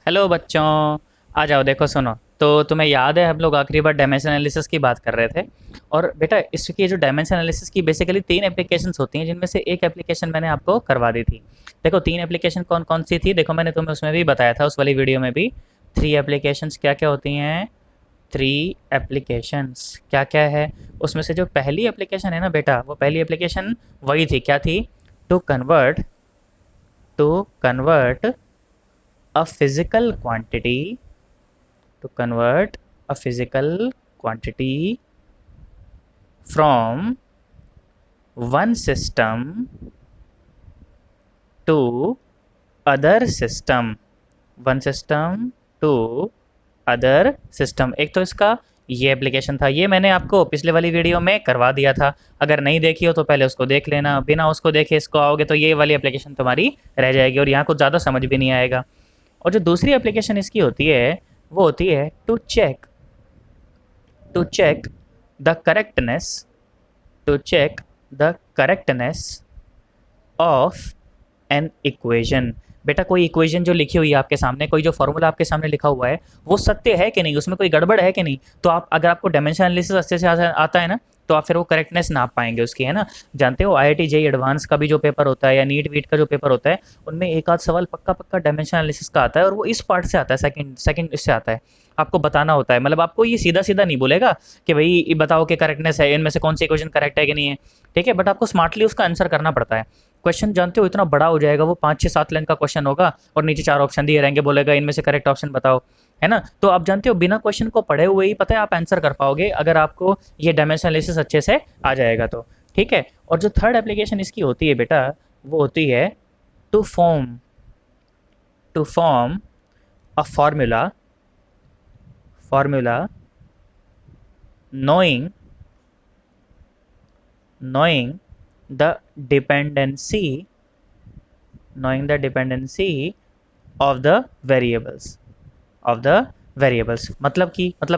Hello बच्चों। आ जाओ, देखो सुनो। तो तुम्हें याद है हम लोग आखिरी बार डायमेंशन एनालिसिस की बात कर रहे थे। और बेटा इसकी जो डायमेंशन एनालिसिस की बेसिकली तीन एप्लीकेशंस होती हैं, जिनमें से एक एप्लीकेशन मैंने आपको करवा दी थी। देखो तीन एप्लीकेशन कौन कौन सी थी, देखो मैंने तुम्हें उसमें भी बताया था, उस वाली वीडियो में भी। थ्री एप्लीकेशंस क्या क्या होती हैं? थ्री एप्लीकेशंस क्या क्या है? उसमें से जो पहली एप्लीकेशन है ना बेटा, वो पहली एप्लीकेशन वही थी, क्या थी? To convert to convert a physical quantity to convert a physical quantity from one system to other system, one system to other system. एक तो इसका ये एप्लीकेशन था, ये मैंने आपको पिछले वाली वीडियो में करवा दिया था। अगर नहीं देखी हो तो पहले उसको देख लेना, बिना उसको देखे इसको आओगे तो ये वाली एप्लीकेशन तुम्हारी रह जाएगी और यहाँ कुछ ज़्यादा समझ भी नहीं आएगा। और जो दूसरी एप्लीकेशन इसकी होती है, वो होती है to check the correctness to check the correctness of an equation. बेटा कोई इक्वेशन जो लिखी हुई है आपके सामने, कोई जो फॉर्मूला आपके सामने लिखा हुआ है, वो सत्य है कि नहीं, उसमें कोई गड़बड़ है कि नहीं। तो आप अगर आपको डायमेंशन एनालिसिस अच्छे से आता है ना, तो आप फिर वो करेक्टनेस नाप पाएंगे उसकी, है ना। जानते हो आईआईटी जेईई एडवांस का भी जो पेपर होता है या नीट वीट का जो पेपर होता है, उनमें एक आध सवाल पक्का पक्का डायमेंशन एनालिसिस का आता है, और वो इस पार्ट से आता है, सेकंड सेकंड इससे आता है। आपको बताना होता है, मतलब आपको ये सीधा सीधा नहीं बोलेगा कि भाई ये बताओ कि करेक्टनेस है, इनमें से कौन सी इक्वेशन करेक्ट है कि नहीं है। ठीक है, बट आपको स्मार्टली उसका आंसर करना पड़ता है। क्वेश्चन जानते हो इतना बड़ा हो जाएगा, वो 5 6 7 लाइन का क्वेश्चन होगा और नीचे 4 ऑप्शन दिए रहेंगे, बोलेगा इनमें से करेक्ट ऑप्शन बताओ, है ना। तो आप जानते हो बिना क्वेश्चन को पढ़े हुए ही पता है आप आंसर कर पाओगे, अगर आपको ये डायमेंशन एनालिसिस अच्छे से आ जाएगा तो। ठीक है, और जो थर्ड एप्लीकेशन इसकी होती है बेटा, वो होती है to form to form a formula knowing knowing the dependency knowing the dependency of the variables of the variables. मतलब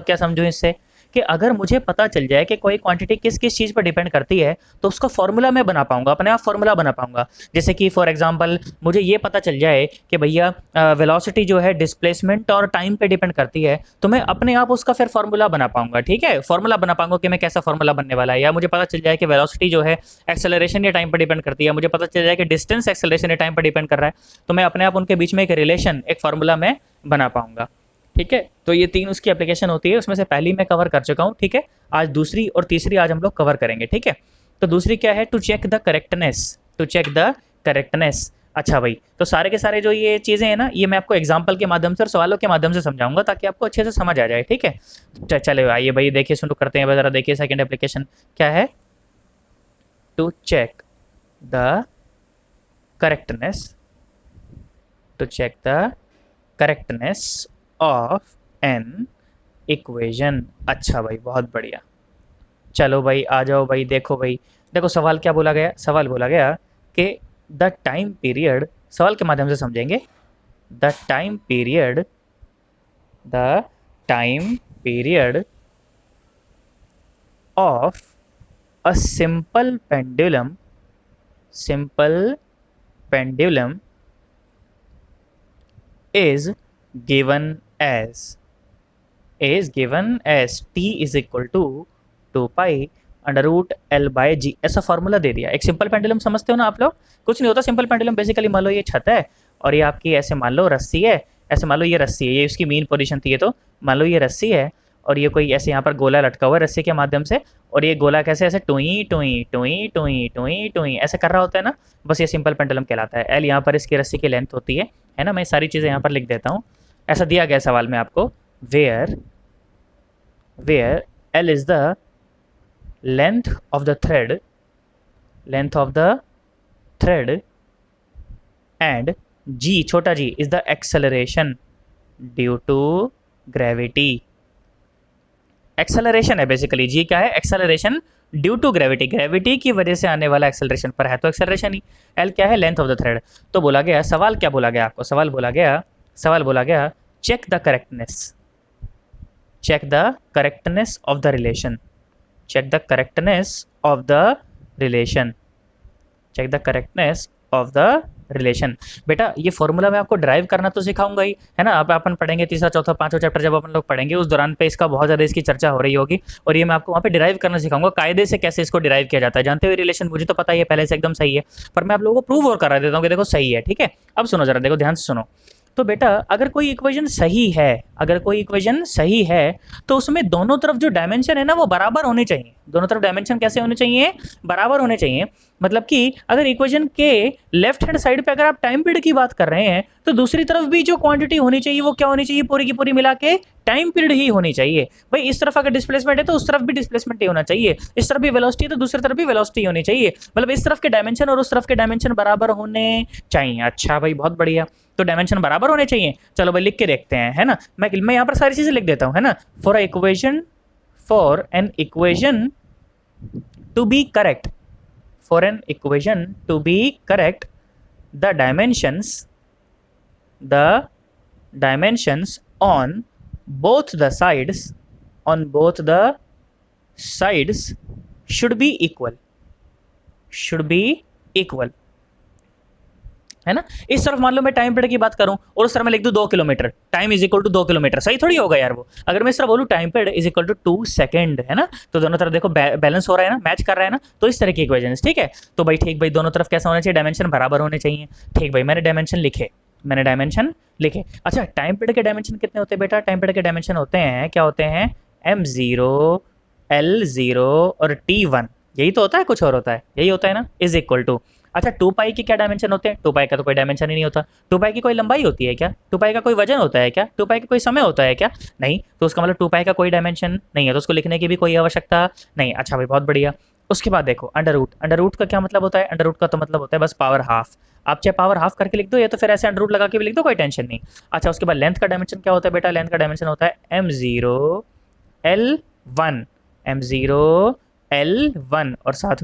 क्या समझूं इससे, कि अगर मुझे पता चल जाए कि कोई क्वांटिटी किस किस चीज़ पर डिपेंड करती है, तो उसका फॉर्मूला मैं बना पाऊंगा, अपने आप फॉर्मूला बना पाऊंगा। जैसे कि फॉर एग्जांपल मुझे ये पता चल जाए कि भैया वेलोसिटी जो है डिस्प्लेसमेंट और टाइम पे डिपेंड करती है, तो मैं अपने आप उसका फिर फॉर्मूला बना पाऊंगा। ठीक है, फॉर्मूला बना पाऊंगा कि मैं कैसा फॉर्मूला बनने वाला है। या मुझे पता चल जाए कि वेलोसिटी जो है एक्सेलरेशन या टाइम पर डिपेंड करती है, मुझे पता चल जाए कि डिस्टेंस एक्सेलरेशन या टाइम पर डिपेंड कर रहा है, तो मैं अपने आप उनके बीच में एक रिलेशन, एक फॉर्मूला में बना पाऊंगा। ठीक है, तो ये तीन उसकी एप्लीकेशन होती है, उसमें से पहली मैं कवर कर चुका हूँ। ठीक है, आज दूसरी और तीसरी आज हम लोग कवर करेंगे। ठीक है, तो दूसरी क्या है? To check the correctness. अच्छा भाई, तो सारे के सारे जो ये चीज़ें हैं ना, ये मैं आपको एग्जाम्पल के माध्यम से और सवालों के माध्यम से समझाऊंगा, ताकि आपको अच्छे से समझ आ जाए। ठीक है, चले आइए भाई, देखिए शुरू करते हैं ज़रा। देखिए सेकेंड एप्लीकेशन क्या है? To check the correctness to check the correctness of an equation. अच्छा भाई, बहुत बढ़िया। चलो भाई आ जाओ भाई, देखो भाई, देखो सवाल क्या बोला गया। सवाल बोला गया कि द टाइम पीरियड, सवाल के माध्यम से समझेंगे। The time period the time period of a simple pendulum is given as t is equal to 2 pi under root L by G. ऐसा फॉर्मूला दे दिया। एक सिंपल पेंडुलम समझते हो ना आप लोग, कुछ नहीं होता सिंपल पेंडुलम। बेसिकली मान लो ये छत है और ये आपकी ऐसे मान लो रस्सी है, ऐसे मान लो ये रस्सी है, ये उसकी मीन पोजीशन थी। ये तो मान लो ये रस्सी है और ये कोई ऐसे यहाँ पर गोला लटका हुआ है रस्सी के माध्यम से, और ये गोला कैसे ऐसे टुई टुई टुई टुई टुई टुई ऐसे कर रहा होता है ना, बस ये सिंपल पेंडुलम कहलाता है। एल यहाँ पर इसकी रस्सी की लेंथ होती है ना। मैं सारी चीज़ें यहाँ पर लिख देता हूँ। ऐसा दिया गया सवाल में आपको, where where L is the length of the thread and G, छोटा g, is the acceleration due to gravity। Acceleration है बेसिकली, जी क्या है? Acceleration due to gravity, gravity की वजह से आने वाला एक्सेलरेशन पर है, तो एक्सेलरेशन ही। एल क्या है? Length of the thread. तो बोला गया, सवाल क्या बोला गया आपको? सवाल बोला गया check the correctness check the correctness of the relation check the correctness of the relation check the correctness of the relation. बेटा ये फॉर्मूला मैं आपको ड्राइव करना तो सिखाऊंगा ही, है ना। अब अपन पढ़ेंगे तीसरा चौथा पांचवा चैप्टर जब अपन लोग पढ़ेंगे उस दौरान पे इसका बहुत ज़्यादा इसकी चर्चा हो रही होगी, और ये मैं आपको वहाँ पे डिराइव करना सिखाऊंगा कायदे से कैसे इसको डिराइव किया जाता है। जानते हुए रिलेशन मुझे तो पता ही है पहले से एकदम सही है, पर मैं आप लोगों को प्रूव और करा देता हूँ कि देखो सही है, ठीक है। अब सुनो जरा, देखो ध्यान से सुनो। तो बेटा अगर कोई इक्वेशन सही है, अगर कोई इक्वेशन सही है तो उसमें दोनों तरफ जो डायमेंशन है ना वो बराबर होने चाहिए। दोनों तरफ डायमेंशन कैसे होने चाहिए? बराबर होने चाहिए। मतलब कि अगर इक्वेशन के लेफ्ट हैंड साइड पे अगर आप टाइम पीरियड की बात कर रहे हैं तो दूसरी तरफ भी जो क्वांटिटी होनी चाहिए वो क्या होनी चाहिए? पूरी की पूरी मिला के टाइम पीरियड ही होनी चाहिए। भाई इस तरफ अगर डिस्प्लेसमेंट है तो उस तरफ भी डिस्प्लेसमेंट ही होना चाहिए, इस तरफ भी वेलोसिटी है तो दूसरी तरफ भी वेलोसिटी होनी चाहिए। मतलब इस तरफ के डायमेंशन और उस तरफ के डायमेंशन बराबर होने चाहिए। अच्छा भाई बहुत बढ़िया, तो डायमेंशन बराबर होने चाहिए। चलो भाई लिख के देखते हैं, है ना। मैं यहाँ पर सारी चीजें लिख देता हूँ, है ना। For an equation to be correct, for an equation to be correct, the dimensions on both the sides should be equal, है ना। इस तरफ मान लो मैं टाइम पीरियड की बात करूं और उस तरफ मैं लिख दूं 2 kilometre, time is equal to 2 kilometre, सही थोड़ी होगा यार वो। अगर मैं इस तरफ बोलूं time period is equal to 2 second, है ना, तो दोनों तरफ देखो बैलेंस हो रहा है ना, मैच कर रहा है ना। तो इस तरह की इक्वेशन, ठीक है। तो भाई ठीक भाई दोनों तरफ कैसा होना चाहिए? डायमेंशन बराबर होने चाहिए। ठीक भाई मैंने डायमेंशन लिखे। अच्छा टाइम पीरियड के डायमेंशन कितने होते हैं बेटा? टाइम पीरियड के डायमेंशन होते हैं, क्या होते हैं? m0, l0 और t1। यही तो होता है, कुछ और होता है? यही होता है ना, इज इक्वल टू। अच्छा 2 पाई के क्या डायमेंशन होते हैं? 2 पाई का तो कोई डायमेंशन ही नहीं होता। 2 पाई की कोई लंबाई होती है क्या? 2 पाई का कोई वजन होता है क्या? 2 पाई का कोई समय होता है क्या? नहीं। तो उसका मतलब 2 पाई का कोई डायमेंशन नहीं है, तो उसको लिखने की भी कोई आवश्यकता नहीं। अच्छा भाई बहुत बढ़िया। उसके बाद देखो अंडर रूट का क्या मतलब होता है? अंडर रूट का तो मतलब होता है बस पावर हाफ। आप चाहे पावर हाफ करके लिख दो या तो फिर ऐसे अंडर रूट लगा के भी लिख दो, कोई टेंशन नहीं। अच्छा उसके बाद लेंथ का डायमेंशन क्या होता है बेटा? लेंथ का डायमेंशन होता है m0 l1, m0 l1 और साथ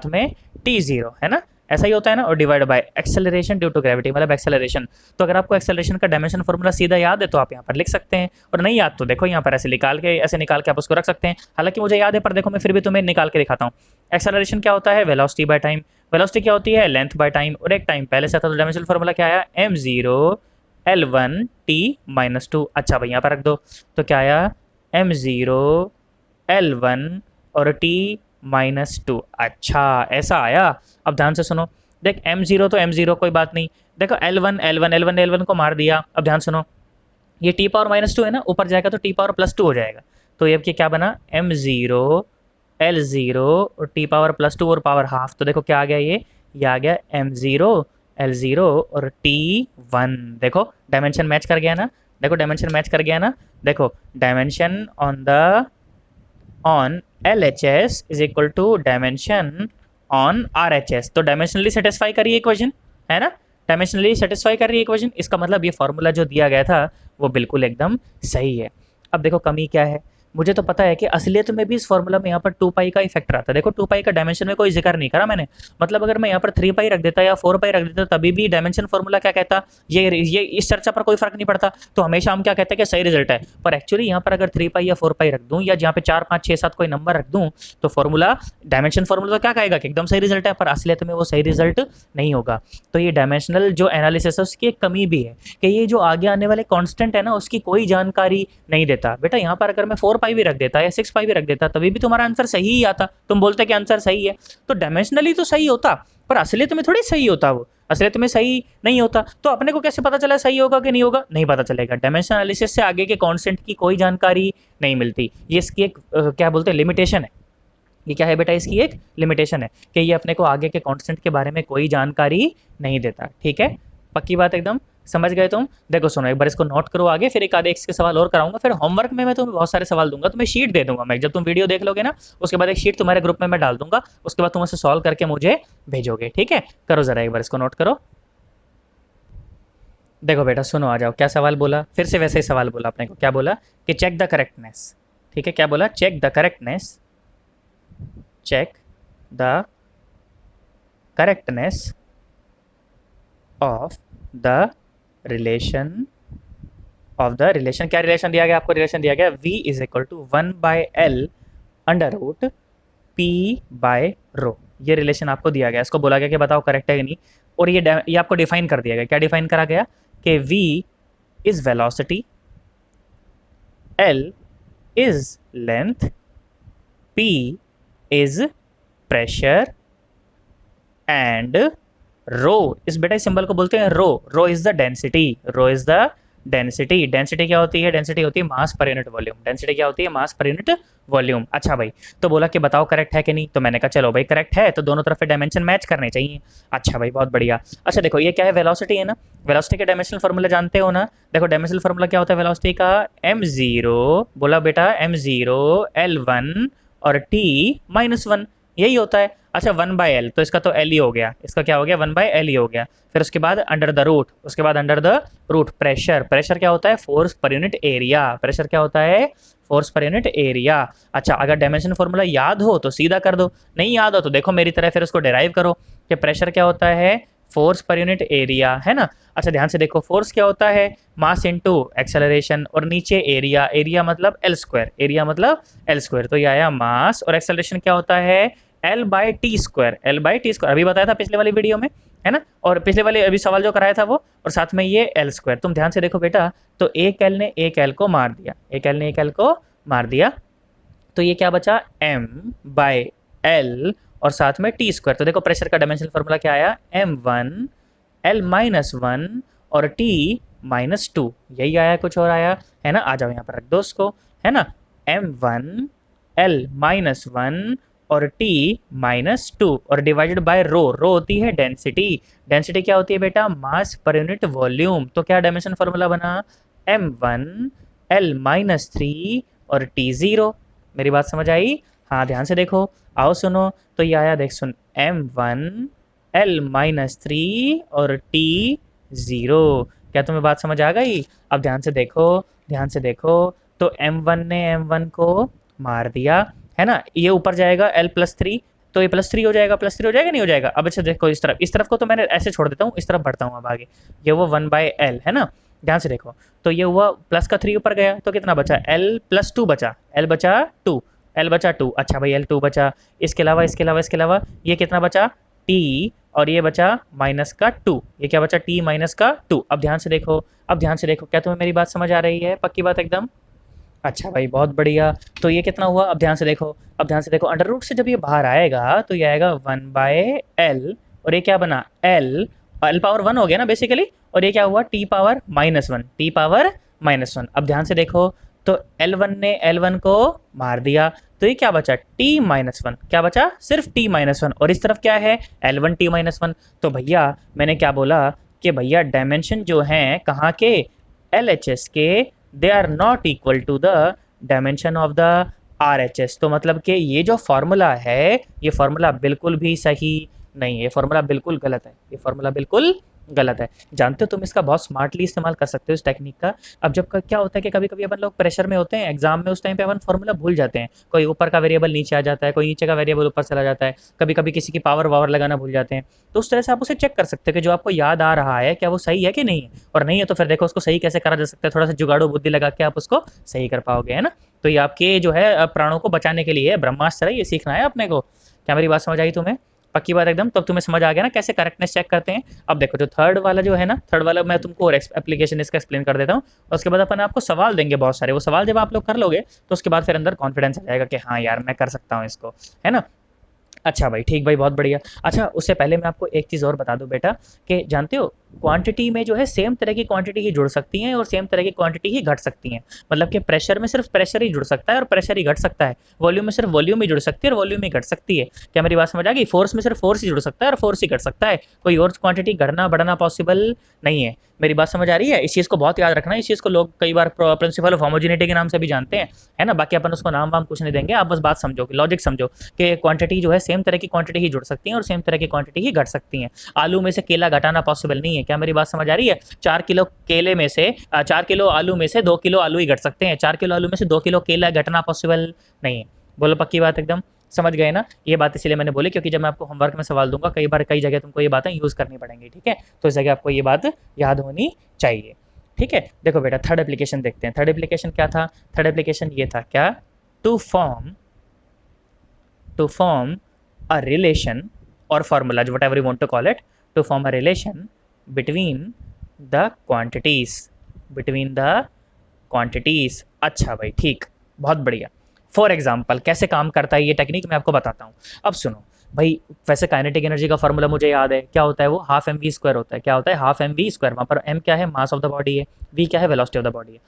में t0 है ना, ऐसा ही होता है ना। और divide by acceleration due to gravity, मतलब एक्सेलरेशन। तो अगर आपको एक्सेलरेशन का डायमेंशन फॉर्मूला सीधा याद है तो आप यहाँ पर लिख सकते हैं, और नहीं याद तो देखो यहाँ पर ऐसे निकाल के आप उसको रख सकते हैं। हालांकि मुझे याद है पर देखो मैं फिर भी तुम्हें निकाल के दिखाता हूँ। एक्सेलरेशन क्या होता है? Velocity by time. वेलोसिटी क्या होती है? Length by time. और एक टाइम पहले से था तो डायमेंशन फॉर्मूला क्या आया? m0 l1 t-2। अच्छा भाई यहाँ पर रख दो, तो क्या आया? m0 l1 और t-2। अच्छा ऐसा आया। अब ध्यान से सुनो, देख m0 तो m0 कोई बात नहीं। देखो l1 को मार दिया। अब ध्यान सुनो, ये t पावर -2 है ना, ऊपर जाएगा तो t पावर +2 हो जाएगा। तो ये क्या बना? m0 l0 और t पावर +2 और पावर हाफ। तो देखो क्या आ गया? ये आ गया m0 l0 और t1। देखो डायमेंशन मैच कर गया ना, देखो डायमेंशन मैच कर गया ना। देखो dimension on LHS is equal to dimension on RHS। तो डायमेंशनली सेटिस्फाई करिए इक्वेशन, है ना, डायमेंशनली सेटिस्फाई कर रही है इक्वेशन। इसका मतलब ये फॉर्मूला जो दिया गया था वो बिल्कुल एकदम सही है। अब देखो कमी क्या है, मुझे तो पता है कि असलियत में भी इस फॉर्मूला में यहाँ पर 2 पाई का ही फैक्टर आता है। देखो 2 पाई का डायमेंशन में कोई जिक्र नहीं करा मैंने, मतलब अगर मैं यहाँ पर 3 पाई रख देता या 4 पाई रख देता तभी भी डायमेंशन फॉर्मूला क्या कहता, ये इस चर्चा पर कोई फर्क नहीं पड़ता। तो हमेशा हम क्या कहते हैं कि सही रिजल्ट है। पर एक्चुअली यहाँ पर अगर 3 पाई या 4 पाई रख दूँ या जहाँ पे 4 5 6 7 कोई नंबर रख दूँ तो फॉर्मूला डायमेंशन फॉर्मूला तो क्या कहेगा कि एकदम सही रिजल्ट है, पर असलियत में वो सही रिजल्ट नहीं होगा। तो ये डायमेंशनल जो एनालिसिस है उसकी एक कमी भी है कि ये जो आगे आने वाले कांस्टेंट है ना उसकी कोई जानकारी नहीं देता। बेटा यहाँ पर अगर मैं 4 पाई भी रख देता या 6 पाई भी रख देता तभी भी तुम्हारा आंसर सही ही आता, तुम बोलते कि आंसर सही है। तो डायमेंशनली तो सही होता पर असलियत में थोड़ी सही होता, वो असलियत में सही नहीं होता। तो अपने को कैसे पता चला सही होगा कि नहीं होगा? नहीं पता चलेगा। डायमेंशन एनालिसिस से आगे के कांस्टेंट की कोई जानकारी नहीं मिलती। ये इसकी एक क्या बोलते हैं, लिमिटेशन है। ये क्या है बेटा? इसकी एक लिमिटेशन है कि ये अपने को आगे के कांस्टेंट के बारे में कोई जानकारी नहीं देता। ठीक है, पक्की बात एकदम, समझ गए तुम? देखो सुनो एक बार इसको नोट करो आगे, फिर एक आधे इसके सवाल और कराऊंगा। फिर होमवर्क में मैं तुम्हें बहुत सारे सवाल दूंगा, तुम्हें शीट दे दूंगा मैं। जब तुम वीडियो देख लोगे ना उसके बाद एक शीट तुम्हारे ग्रुप में मैं डाल दूंगा, उसके बाद तुम उसे सॉल्व करके मुझे भेजोगे। ठीक है, करो जरा एक बार इसको नोट करो। देखो बेटा सुनो, आ जाओ। क्या सवाल बोला? फिर से वैसे ही सवाल बोला अपने को। क्या बोला कि चेक द करेक्टनेस। ठीक है, क्या बोला? Check the correctness, check the correctness of the relation क्या रिलेशन दिया गया आपको? रिलेशन दिया गया v is equal to 1/l under root p by rho. ये रिलेशन आपको दिया गया, इसको बोला गया कि बताओ करेक्ट है कि नहीं। और ये आपको डिफाइन कर दिया गया। क्या डिफाइन करा गया कि v is velocity, l is length, p is pressure and rho इस बेटा इस सिंबल को बोलते हैं rho. Rho is the density, rho is the density. Density क्या होती है? डेंसिटी होती है मास पर यूनिट वॉल्यूम। डेंसिटी क्या होती है? मास पर यूनिट वॉल्यूम। अच्छा भाई, तो बोला कि बताओ करेक्ट है कि नहीं, तो मैंने कहा चलो भाई करेक्ट है, तो दोनों तरफ के डायमेंशन मैच करने चाहिए। अच्छा भाई बहुत बढ़िया। अच्छा देखो ये क्या है? वेलोसिटी है ना। वेलोसिटी के डायमेंशनल फार्मूला जानते हो ना? देखो डायमेंशनल फार्मूला क्या होता है वेलोसिटी का? m0, बोला बेटा m0 l1 और t -1, यही होता है। अच्छा 1/l, तो इसका तो l ही हो गया, इसका क्या हो गया? 1/l ही हो गया। फिर उसके बाद अंडर द रूट, उसके बाद under the root pressure. Pressure क्या होता है? Force per unit area. Pressure क्या होता है? Force per unit area. अच्छा अगर डायमेंशन फॉर्मूला याद हो तो सीधा कर दो, नहीं याद हो तो देखो मेरी तरह फिर उसको डिराइव करो कि प्रेशर क्या होता है? फोर्स पर यूनिट एरिया, है ना। अच्छा ध्यान से देखो, फोर्स क्या होता है? मास इनटू एक्सेलरेशन, और नीचे एरिया, एरिया मतलब एल स्क्वायर, एरिया मतलब एल स्क्वायर। तो ये आया मास, और एक्सेलरेशन क्या होता है? l/t², l/t², अभी बताया था पिछले वाली वीडियो में, है ना। और पिछले वाले अभी सवाल जो कराया था वो, और साथ में ये l²। तुम ध्यान से देखो बेटा, तो एक l ने एक l को मार दिया, एक l ने एक l को मार दिया, तो ये क्या बचा? m/l और साथ में t²। तो देखो प्रेशर का डायमेंशनल फार्मूला क्या आया? m1 l-1 और t-2, यही आया, कुछ और आया है ना। आ जाओ यहाँ पर रख दो उसको, है ना। m1 l-1 और t-2 और डिवाइडेड बाय रो। रो होती है डेंसिटी। डेंसिटी क्या होती है बेटा? मास पर यूनिट वॉल्यूम। तो क्या डायमेंशन फार्मूला बना? m1 l-3 और t0। मेरी बात समझ आई? हाँ ध्यान से देखो, आओ सुनो, तो ये आया, देख सुन, m1 l-3 और t0। क्या तुम्हें बात समझ आ गई? अब ध्यान से देखो, ध्यान से देखो, तो m1 ने m1 को मार दिया, है ना। ये ऊपर जाएगा l+3, तो ये +3 हो जाएगा, +3 हो जाएगा, नहीं हो जाएगा? अब अच्छा देखो इस तरफ को तो मैंने ऐसे छोड़ देता हूँ, इस तरफ बढ़ता हूँ अब आगे। ये वो 1/l है ना। ध्यान से देखो, तो ये हुआ प्लस का 3 ऊपर गया, तो कितना बचा? l+2 बचा, l बचा 2, l बचा 2। अच्छा भाई l2 बचा, इसके अलावा इसके अलावा इसके अलावा ये कितना बचा? t, और ये बचा -2। ये क्या बचा? t -2। अब ध्यान से देखो, अब ध्यान से देखो, क्या तुम्हें मेरी बात समझ आ रही है? पक्की बात एकदम? अच्छा भाई बहुत बढ़िया। तो ये कितना हुआ? अब ध्यान से देखो, अब ध्यान से देखो, अंडर रूट से जब ये बाहर आएगा तो ये आएगा 1/l, और ये क्या बना? l⁻1 हो गया ना बेसिकली, और ये क्या हुआ? t⁻−1, t⁻−1। अब ध्यान से देखो, तो l1 ने l1 को मार दिया, तो ये क्या बचा? t-1। क्या बचा? सिर्फ t-1। और इस तरफ क्या है? l1 t-1। तो भैया मैंने क्या बोला कि भैया डायमेंशन जो हैं कहाँ के? LHS के, they are not equal to the dimension of the RHS। तो मतलब कि ये जो फॉर्मूला है, ये फॉर्मूला बिल्कुल भी सही नहीं है, ये फॉर्मूला बिल्कुल गलत है, ये फॉर्मूला बिल्कुल गलत है। जानते हो तुम इसका बहुत स्मार्टली इस्तेमाल कर सकते हो इस टेक्निक का। अब जब क्या होता है कि कभी कभी अपन लोग प्रेशर में होते हैं एग्जाम में, उस टाइम पे अपन फॉर्मूला भूल जाते हैं, कोई ऊपर का वेरिएबल नीचे आ जाता है, कोई नीचे का वेरिएबल ऊपर चला जाता है, कभी कभी किसी की पावर वावर लगाना भूल जाते हैं। तो उस तरह से आप उसे चेक कर सकते हो कि जो आपको याद आ रहा है क्या वो सही है कि नहीं है, और नहीं है तो फिर देखो उसको सही कैसे करा जा सकता है, थोड़ा सा जुगाड़ू बुद्धि लगा के आप उसको सही कर पाओगे, है ना। तो ये आपके जो है प्राणों को बचाने के लिए ब्रह्मास्त्र है, ये सीखना है अपने को। क्या मेरी बात समझ आई तुम्हें? पक्की बात एकदम? तो अब तुम्हें समझ आ गया ना कैसे करेक्टनेस चेक करते हैं। अब देखो जो थर्ड वाला जो है ना, थर्ड वाला मैं तुमको और एप्लीकेशन इसका एक्सप्लेन कर देता हूँ, और उसके बाद अपन आपको सवाल देंगे बहुत सारे। वो सवाल जब आप लोग कर लोगे तो उसके बाद फिर अंदर कॉन्फिडेंस आ जाएगा कि हाँ यार मैं कर सकता हूँ इसको, है ना। अच्छा भाई ठीक भाई, बहुत बढ़िया। अच्छा उससे पहले मैं आपको एक चीज़ और बता दूं बेटा, कि जानते हो क्वांटिटी में जो है सेम तरह की क्वांटिटी ही जुड़ सकती हैं और सेम तरह की क्वांटिटी ही घट सकती हैं। मतलब कि प्रेशर में सिर्फ प्रेशर ही जुड़ सकता है और प्रेशर ही घट सकता है, वॉल्यूम में सिर्फ वॉल्यूम ही जुड़ सकती है और वॉल्यूम ही घट सकती है। क्या मेरी बात समझ आ गई? फोर्स में सिर्फ फोर्स ही जुड़ सकता है और फोर्स ही घट सकता है, कोई और क्वांटिटी घटना बढ़ना पॉसिबल नहीं है। मेरी बात समझ आ रही है? इस चीज़ को बहुत याद रखना, इस चीज़ को लोग कई बार प्रिंसिपल ऑफ होमोजेनिटी के नाम से भी जानते हैं, है ना। बाकी अपन उसको नाम वाम कुछ नहीं देंगे, आप बस बात समझो, लॉजिक समझो कि क्वांटिटी जो है सेम तरह की क्वांटिटी ही जुड़ सकती हैं और सेम तरह की क्वांटिटी ही घट सकती हैं। आलू में से केला घटाना पॉसिबल नहीं है। क्या मेरी बात समझ आ रही है? 4 किलो केले में से 4 किलो आलू में से 2 किलो आलू ही घट सकते हैं, 4 किलो आलू में से 2 किलो केला घटना पॉसिबल नहीं है। बोलो पक्की बात एकदम? समझ गए ना? ये बात इसीलिए मैंने बोली क्योंकि जब मैं आपको होमवर्क में सवाल दूंगा कई बार कई जगह तुमको ये बातें यूज़ करनी पड़ेंगी, ठीक है। तो इस जगह आपको ये बात याद होनी चाहिए, ठीक है। देखो बेटा थर्ड एप्लीकेशन देखते हैं। थर्ड एप्लीकेशन क्या था? थर्ड एप्लीकेशन ये था क्या? टू फॉर्म अ रिलेशन और formula, whatever you want to call it, to form a relation between the quantities, between the quantities। अच्छा भाई, ठीक, बहुत बढ़िया। फॉर एग्जाम्पल कैसे काम करता है ये टेक्निक मैं आपको बताता हूँ। अब सुनो भाई, वैसे काइनेटिक एनर्जी का फॉर्मूला मुझे याद है, क्या होता है वो, हाफ एम वी स्क्वायर होता है। क्या होता है, हाफ एम वी स्क्वायर। वहाँ पर एम क्या है, मास ऑफ द बॉडी है, वी क्या है, वेलोसिटी ऑफ द बॉडी है।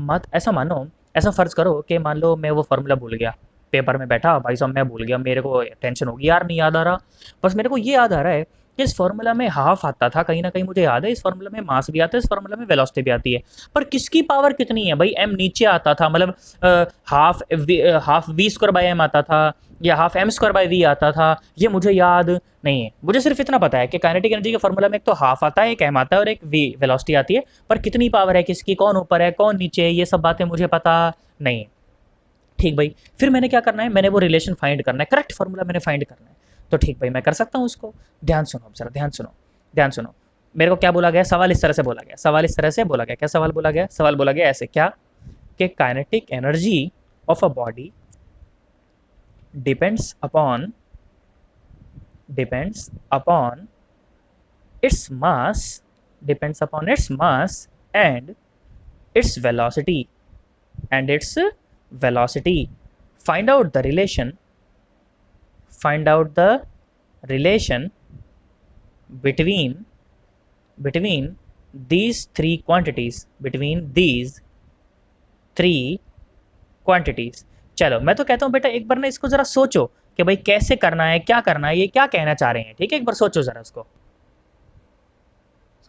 मत ऐसा मानो, ऐसा फर्ज करो कि मान लो मैं वो फॉर्मूला भूल गया, पेपर में बैठा भाई साहब मैं भूल गया, मेरे को टेंशन होगी यार, नहीं याद आ रहा। बस मेरे को ये याद आ रहा है कि इस फॉर्मूला में हाफ आता था, कहीं ना कहीं मुझे याद है, इस फॉर्मूला में मास भी आता है, इस फॉर्मूला में वेलोसिटी भी आती है। पर किसकी पावर कितनी है भाई, एम नीचे आता था, मतलब half V square by M आता था, या half M square by V आता था, ये मुझे याद नहीं है। मुझे सिर्फ इतना पता है कि काइनेटिक एनर्जी के फॉर्मूला में एक तो हाफ आता है, एक एम आता है और एक वी वेलोसिटी आती है। पर कितनी पावर है किसकी, कौन ऊपर है कौन नीचे है, ये सब बातें मुझे पता नहीं है। ठीक भाई, फिर मैंने क्या करना है, मैंने वो रिलेशन फाइंड करना है, करेक्ट फॉर्मूला मैंने फाइंड करना है। तो ठीक भाई, मैं कर सकता हूँ उसको। ध्यान सुनो जरा, ध्यान सुनो, ध्यान सुनो। मेरे को क्या बोला गया, सवाल इस तरह से बोला गया, सवाल इस तरह से बोला गया, क्या सवाल बोला गया, सवाल बोला गया ऐसे, क्या कि kinetic energy of a body depends upon depends upon its mass depends upon its mass and its velocity and its velocity. Find out the relation, find out the relation between these three quantities, between these three quantities। चलो मैं तो कहता हूँ बेटा एक बार ना इसको जरा सोचो कि भाई कैसे करना है, क्या करना है, ये क्या कहना चाह रहे हैं। ठीक है, एक बार सोचो जरा उसको।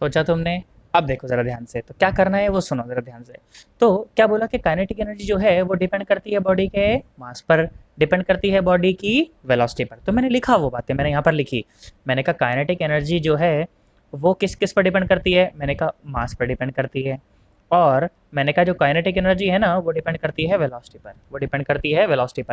सोचा तुमने? अब देखो जरा ध्यान से, तो क्या करना है वो सुनो जरा ध्यान से। तो क्या बोला कि काइनेटिक एनर्जी जो है वो डिपेंड करती है बॉडी के मास पर, डिपेंड करती है बॉडी की वेलोसिटी पर। तो मैंने लिखा वो बातें, मैंने यहाँ पर लिखी। मैंने कहा काइनेटिक एनर्जी जो है वो किस किस पर डिपेंड करती है, मैंने कहा मास पर डिपेंड करती है। और मैंने कहा जो काइनेटिक एनर्जी है ना वो डिपेंड करती है वेलोसिटी पर, वो डिपेंड करती है वेलोसिटी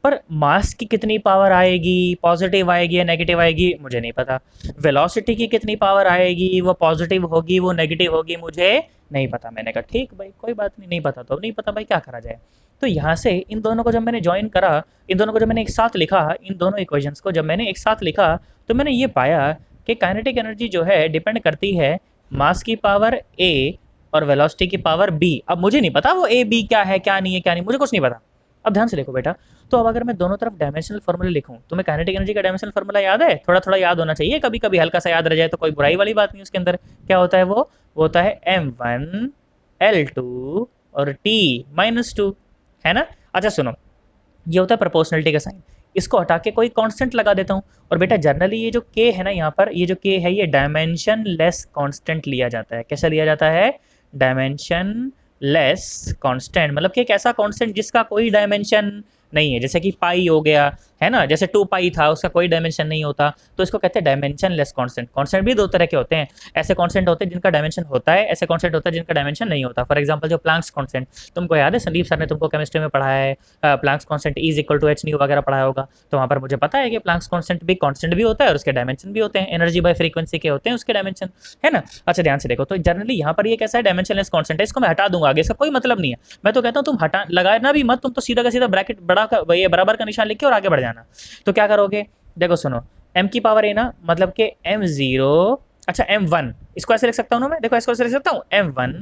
पर मास की कितनी पावर आएगी, पॉजिटिव आएगी या नेगेटिव आएगी, मुझे नहीं पता। वेलोसिटी की कितनी पावर आएगी, वो पॉजिटिव होगी वो नेगेटिव होगी, मुझे नहीं पता। मैंने कहा ठीक भाई कोई बात नहीं, नहीं पता तो नहीं पता भाई, क्या करा जाए। तो यहाँ से इन दोनों को जब मैंने ज्वाइन करा, इन दोनों को जब मैंने एक साथ लिखा, इन दोनों इक्वेशंस को जब मैंने एक साथ लिखा, तो मैंने ये पाया कि काइनेटिक एनर्जी जो है डिपेंड करती है मास की पावर ए और वेलोसिटी की पावर बी। अब मुझे नहीं पता वो ए बी क्या है, क्या नहीं है, क्या नहीं, मुझे कुछ नहीं पता। अब ध्यान से देखो बेटा, तो अब अगर मैं दोनों तरफ डायमेंशनल फॉर्मूला लिखूं, तुम्हें काइनेटिक एनर्जी का डायमेंशनल फॉर्मूला याद है, थोड़ा थोड़ा याद होना चाहिए, कभी कभी हल्का सा याद रह जाए तो कोई बुराई वाली बात नहीं उसके अंदर। क्या होता है वो होता है m1 l2 और t-2, है ना। अच्छा सुनो, ये होता है प्रोपोर्शनलिटी का साइन। इसको हटा के कोई कांस्टेंट लगा देता हूँ। और बेटा जनरली ये जो k है ना यहाँ पर, ये जो k है ये डायमेंशन लेस कांस्टेंट लिया जाता है। कैसा लिया जाता है, डायमेंशन लेस कांस्टेंट, मतलब कि एक ऐसा कांस्टेंट जिसका कोई डायमेंशन नहीं है, जैसे कि पाई हो गया, है ना, जैसे 2 पाई था उसका कोई डायमेंशन नहीं होता, तो इसको कहते हैं डायमेंशन लेस कांस्टेंट। कांस्टेंट भी दो तरह के होते हैं, ऐसे कांस्टेंट होते हैं जिनका डायमेंशन होता है, ऐसे कांस्टेंट होता है जिनका डायमेंशन नहीं होता। फॉर एग्जांपल जो प्लैंक्स कांस्टेंट, तुमको याद है संदीप सर ने तुमको केमिस्ट्री में पढ़ाया है, Planck's constant is equal to H nu वगैरह पढ़ाया होगा। तो वहाँ पर मुझे पता है कि प्लैंक्स कांस्टेंट भी होता है और उसके डायमेंशन भी होते हैं, एनर्जी बाय फ्रीक्वेंसी के होते हैं उसके डायमेंशन, है ना। अच्छा ध्यान से देखो, तो जनरली यहाँ पर ये कैसा है, डायमेंशनलेस कांस्टेंट है, इसको मैं हटा दूंगा आगे, इसका कोई मतलब नहीं है। मैं तो कहता हूँ तुम हटा लगाना भी मत, तुम तो सीधा का सीधा ब्रैकेट बड़ा का ये बराबर का निशान लिख के और आगे बढ़ जाना। तो क्या करोगे, देखो सुनो, m की पावर a ना, मतलब कि m0, अच्छा m1, इसको ऐसे लिख सकता हूँ ना मैं, देखो इसको ऐसे लिख सकता हूँ, m1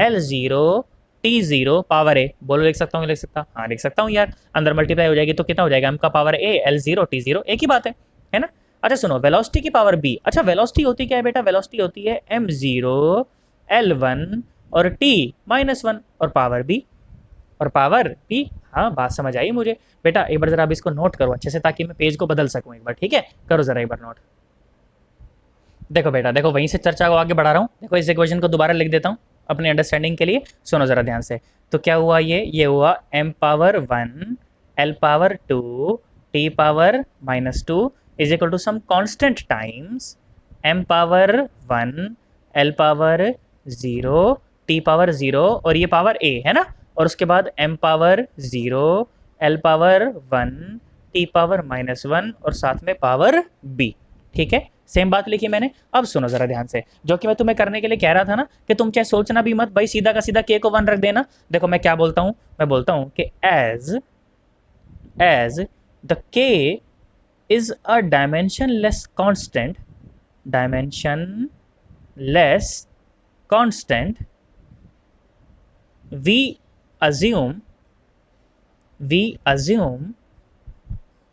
l0 t0 power a। बोलो लिख सकता हूँ, लिख सकता, हाँ लिख सकता हूँ यार, अंदर मल्टीप्लाई हो जाएगी तो कितना हो जाएगा, m का पावर a l0 t0, एक ही बात है ना। अच्छा सुनो, वेलोसिटी की पावर b, अच्छा वेलोसिटी होती क्या है बेटा, वेलोसिटी होती है m0 l1 और t-1 और पावर b, और पावर p। हाँ बात समझ आई मुझे बेटा, एक बार जरा अब इसको नोट करो अच्छे से ताकि मैं पेज को बदल सकूं एक बार, ठीक है, करो जरा एक बार नोट। देखो बेटा, देखो वहीं से चर्चा को आगे बढ़ा रहा हूँ, देखो इस इक्वेशन को दोबारा लिख देता हूँ अपने अंडरस्टैंडिंग के लिए, सुनो जरा ध्यान से। तो क्या हुआ, ये हुआ m power 1 l power 2 t power -2 is equal to some constant times m power 1 l power 0 t power 0 और ये पावर a है ना, और उसके बाद m power 0 l power 1 t power -1 और साथ में पावर b। ठीक है, सेम बात लिखी मैंने। अब सुनो जरा ध्यान से, जो कि मैं तुम्हें करने के लिए कह रहा था ना कि तुम चाहे सोचना भी मत भाई, सीधा का सीधा k को 1 रख देना। देखो मैं क्या बोलता हूँ, मैं बोलता हूँ कि as the k is a dimensionless constant, dimensionless constant, we assume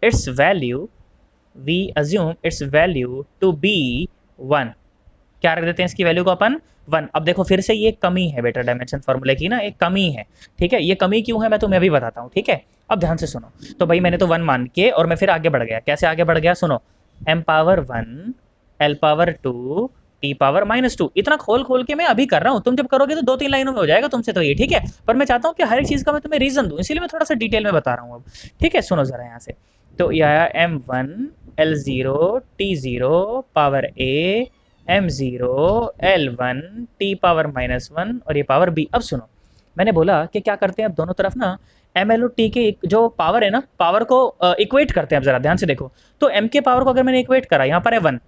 its value to be 1। क्या रख देते हैं इसकी वैल्यू को अपन 1। अब देखो फिर से ये कमी है बेटा डायमेंशन फॉर्मूले की ना, एक कमी है, ठीक है। ये कमी क्यों है मैं तुम्हें अभी बताता हूँ, ठीक है। अब ध्यान से सुनो। तो भाई मैंने तो 1 मान के और मैं फिर आगे बढ़ गया। कैसे आगे बढ़ गया सुनो, m power 1 l power 2 t power -2, इतना खोल खोल के मैं अभी कर रहा हूँ। तुम जब करोगे तो 2-3 लाइनों में हो जाएगा तुमसे तो ये, ठीक है। पर मैं चाहता हूँ कि हर एक चीज का मैं तुम्हें रीजन दूं, इसीलिए मैं थोड़ा सा डिटेल में बता रहा हूँ अब, ठीक है। सुनो जरा यहाँ से। तो ये आया m1 l0 t0 power a m0 l1 t power -1 और ये पावर b। अब सुनो, मैंने बोला कि क्या करते हैं अब दोनों तरफ ना एम एल और टी के जो पावर है ना, पावर को इक्वेट करते हैं। अब जरा ध्यान से देखो। तो m के पावर को अगर मैंने इक्वेट करा, यहाँ पर है 1,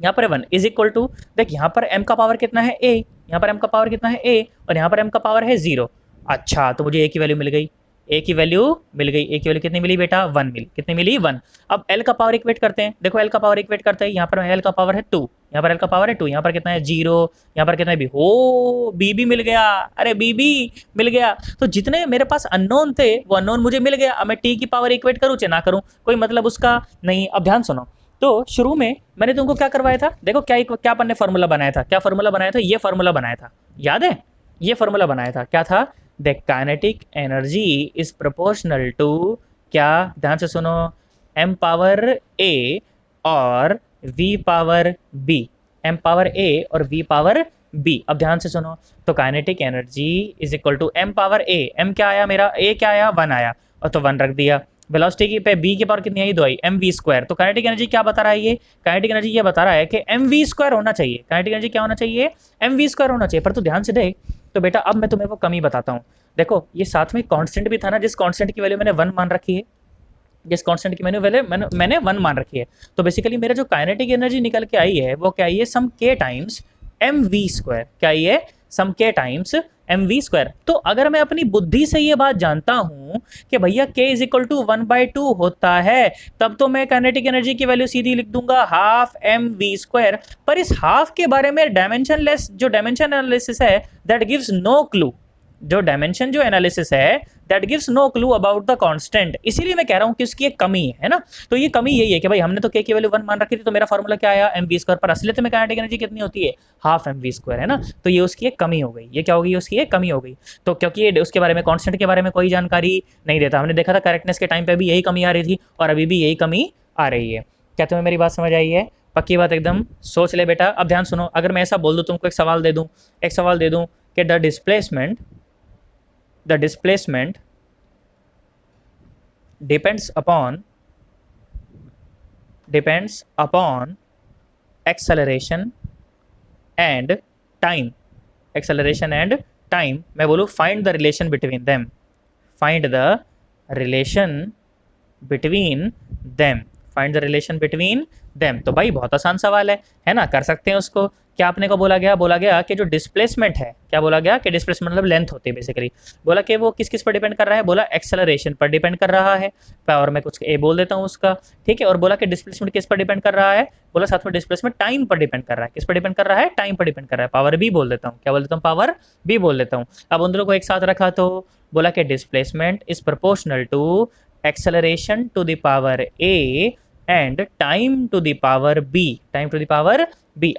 यहाँ पर 1 इज इक्वल टू, देख यहाँ पर m का पावर कितना है a, यहाँ पर m का पावर कितना है a और यहाँ पर m का पावर है 0। अच्छा तो मुझे a की वैल्यू मिल गई, a की वैल्यू मिल गई। a की वैल्यू कितनी मिली बेटा, 1 मिली। कितनी मिली, 1। अब l का पावर इक्वेट करते हैं। देखो l का पावर इक्वेट करते हैं, यहाँ पर l का पावर है 2, यहाँ पर l का पावर है 2, यहाँ पर कितना है 0, यहाँ पर कितना है b, हो b भी मिल गया। अरे b भी मिल गया। तो जितने मेरे पास अननोन थे वो अननोन मुझे मिल गया। अब मैं t की पावर इक्वेट करूँ चाहे ना करूँ कोई मतलब उसका नहीं। अब ध्यान सुनो। तो शुरू में मैंने तुमको क्या करवाया था, देखो क्या अपन ने फॉर्मूला बनाया था, क्या फॉर्मूला बनाया था, ये फॉर्मूला बनाया था, याद है। ये फॉर्मूला बनाया था, क्या था, the kinetic energy is proportional to, क्या, ध्यान से सुनो, m पावर a और v power b, m power a और v पावर b। अब ध्यान से सुनो। तो kinetic energy is equal to m power a, m क्या आया मेरा, a क्या आया, 1 आया और तो 1 रख दिया। वेलोसिटी की पे b की पावर कितनी आई, 2 आई, mv स्क्वायर। तो काइनेटिक एनर्जी क्या बता रहा है ये, काइनेटिक एनर्जी ये बता रहा है कि mv स्क्वायर होना चाहिए। काइनेटिक एनर्जी क्या होना चाहिए, mv स्क्वायर होना चाहिए। पर तू ध्यान से देख। तो बेटा अब मैं तुम्हें वो कमी बताता हूँ। देखो ये साथ में कांस्टेंट भी था ना, जिस कांस्टेंट की वैल्यू मैंने 1 मान रखी है, जिस कांस्टेंट की मैंने 1 मान रखी है। तो बेसिकली मेरा जो काइनेटिक एनर्जी निकल के आई है वो क्या आई है, सम k टाइम्स mv स्क्वायर। क्या आई है, सम k टाइम्स mv स्क्वायर। तो अगर मैं अपनी बुद्धि से ये बात जानता हूं कि भैया k इज इक्वल टू 1/2 होता है, तब तो मैं काइनेटिक एनर्जी की वैल्यू सीधी लिख दूंगा हाफ mv स्क्वायर। पर इस हाफ के बारे में डायमेंशनलेस जो डायमेंशन एनालिसिस है दैट गिव्स नो क्लू, जो डायमेंशन जो एनालिसिस है that gives no clue about the constant. इसीलिए मैं कह रहा हूं कि उसकी एक कमी है ना। तो ये कमी यही है कि भाई हमने तो k की वैल्यू 1 मान रखी थी, तो मेरा फार्मूला क्या आया, mv स्क्वायर। पर असलियत में काइनेटिक एनर्जी कितनी होती है, हाफ mv स्क्वायर, है ना। तो ये उसकी एक कमी हो गई। ये क्या होगी, उसकी एक कमी हो गई। तो क्योंकि ये उसके बारे में कांस्टेंट के बारे में कोई जानकारी नहीं देता। हमने देखा था करेक्टनेस के टाइम पे भी यही कमी आ रही थी और अभी भी यही कमी आ रही है। क्या तुम्हें मेरी बात समझ आई है, पक्की बात एकदम, सोच ले बेटा। अब ध्यान सुनो। अगर मैं ऐसा बोल दूं, तुमको एक सवाल दे दूं कि the displacement depends upon acceleration and time, मैं बोलूँ find the relation between them। तो भाई बहुत आसान सवाल है ना, कर सकते हैं उसको। क्या आपने को बोला गया कि जो डिस्प्लेसमेंट है, क्या बोला गया कि डिस्प्लेसमेंट मतलब लेंथ होती है बेसिकली। बोला कि वो किस किस पर डिपेंड कर रहा है, बोला एक्सेलरेशन पर डिपेंड कर रहा है। और मैं कुछ ए बोल देता हूँ उसका, ठीक है। और बोला कि डिस्प्लेसमेंट किस पर डिपेंड कर रहा है, बोला साथ में डिस्प्लेसमेंट टाइम पर डिपेंड कर रहा है। किस पर डिपेंड कर रहा है, टाइम पर डिपेंड कर रहा है। पावर भी बोल देता हूँ, क्या बोल देता हूँ, पावर भी बोल देता हूँ। अब उन दोनों को एक साथ रखा तो बोला कि displacement is proportional to acceleration to the power a and time to the power b.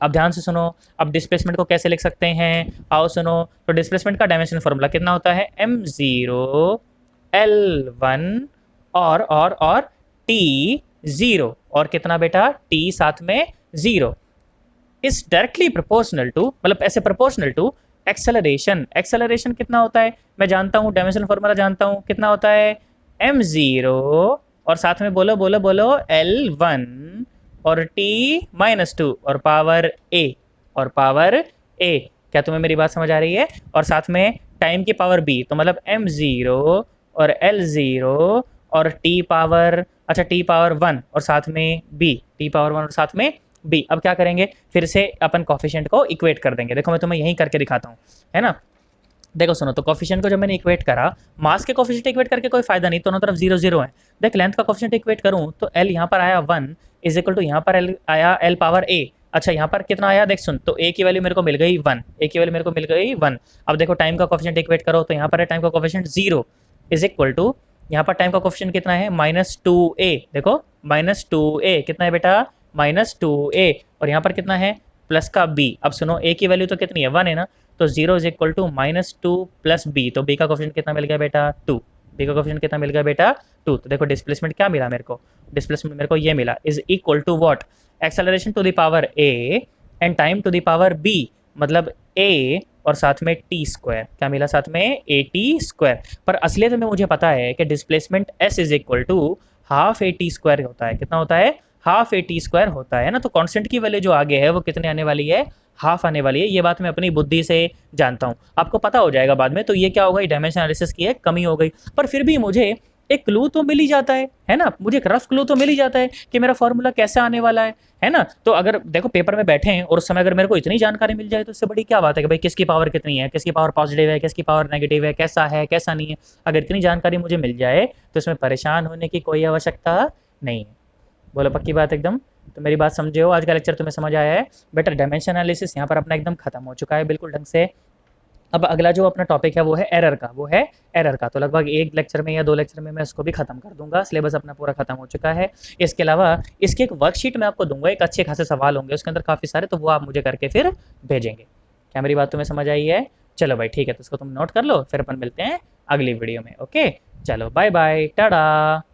अब ध्यान से सुनो। अब डिस्प्लेसमेंट को कैसे लिख सकते हैं, आओ सुनो। तो डिस्प्लेसमेंट का डायमेंशन फॉर्मूला कितना होता है, m0 l1 और t0 और कितना बेटा, t साथ में 0 इज डायरेक्टली प्रोपोर्शनल टू, मतलब ऐसे प्रोपोर्शनल टू एक्सेलरेशन कितना होता है मैं जानता हूँ, डायमेंशन फॉर्मूला जानता हूँ, कितना होता है m0 और साथ में बोलो l1 और t-2 और पावर a। क्या तुम्हें मेरी बात समझ आ रही है। और साथ में टाइम की पावर b, तो मतलब m0 और l0 और t पावर 1 और साथ में b, t पावर 1 और साथ में b। अब क्या करेंगे, फिर से अपन कोफिशिएंट को इक्वेट कर देंगे। देखो मैं तुम्हें यही करके दिखाता हूँ, है ना। देखो सुनो। तो कोफिशिएंट को जब मैंने इक्वेट करा, मास के कोफिशिएंट इक्वेट करके कोई फायदा नहीं, दोनों तरफ 0 है। देख लेंथ का कोफिशिएंट इक्वेट करूं तो l यहाँ पर आया 1 इज इक्वल टू यहाँ पर l आया l पावर a। अच्छा यहाँ पर कितना आया देख सुन, तो ए की वैल्यू मेरे को मिल गई 1, ए की वैल्यू मेरे को मिल गई 1। अब देखो टाइम का कोफिशिएंट इक्वेट करो, तो यहाँ पर है टाइम का कोफिशिएंट 0 इज इक्वल टू, यहाँ पर टाइम का कोफिशिएंट कितना है -2a, देखो -2a कितना है बेटा, -2a, और यहाँ पर कितना है प्लस का b। अब सुनो a की वैल्यू तो कितनी है 1 है ना, तो 0 is equal to -2 plus b, तो b का कोफिशिएंट कितना मिल गया बेटा 2, बी का कोफिशिएंट कितना मिल गया बेटा 2। तो देखो डिस्प्लेसमेंट क्या मिला मेरे को, डिस्प्लेसमेंट मेरे को ये मिला is equal to what, acceleration to the power a and time to the power b, मतलब a और साथ में टी स्क्वायर, क्या मिला साथ में ए टी स्क्वायर। पर असलियत में मुझे पता है कि displacement s is equal to half a T square होता है, कितना होता है हाफ ए टी स्क्वायर होता है ना, तो कांस्टेंट की वैल्यू जो आगे है वो कितने आने वाली है, हाफ आने वाली है। ये बात मैं अपनी बुद्धि से जानता हूँ, आपको पता हो जाएगा बाद में। तो ये क्या हो गई, डायमेंशन एनालिसिस की एक कमी हो गई, पर फिर भी मुझे एक क्लू तो मिल ही जाता है ना, मुझे एक रफ क्लू तो मिल ही जाता है कि मेरा फॉर्मूला कैसे आने वाला है ना। तो अगर देखो पेपर में बैठे हैं और उस समय अगर मेरे को इतनी जानकारी मिल जाए तो इससे बड़ी क्या बात है कि भाई किसकी पावर कितनी है, किसकी पावर पॉजिटिव है, किसकी पावर नेगेटिव है, कैसा है कैसा नहीं है। अगर इतनी जानकारी मुझे मिल जाए तो इसमें परेशान होने की कोई आवश्यकता नहीं है। बोलो पक्की बात एकदम। तो मेरी बात समझे हो, आज का लेक्चर तुम्हें समझ आया है बेटा। डायमेंशन एनालिसिस यहाँ पर अपना एकदम खत्म हो चुका है बिल्कुल ढंग से। अब अगला जो अपना टॉपिक है वो है एरर का, वो है एरर का। तो लगभग एक लेक्चर में या 2 लेक्चर में मैं इसको भी खत्म कर दूंगा, सिलेबस अपना पूरा खत्म हो चुका है। इसके अलावा इसकी एक वर्कशीट मैं आपको दूंगा, एक अच्छे खासे सवाल होंगे उसके अंदर काफ़ी सारे, तो वो आप मुझे करके फिर भेजेंगे। क्या मेरी बात तुम्हें समझ आई है? चलो भाई ठीक है, तो इसको तुम नोट कर लो, फिर अपन मिलते हैं अगली वीडियो में। ओके चलो बाय बाय टाटा।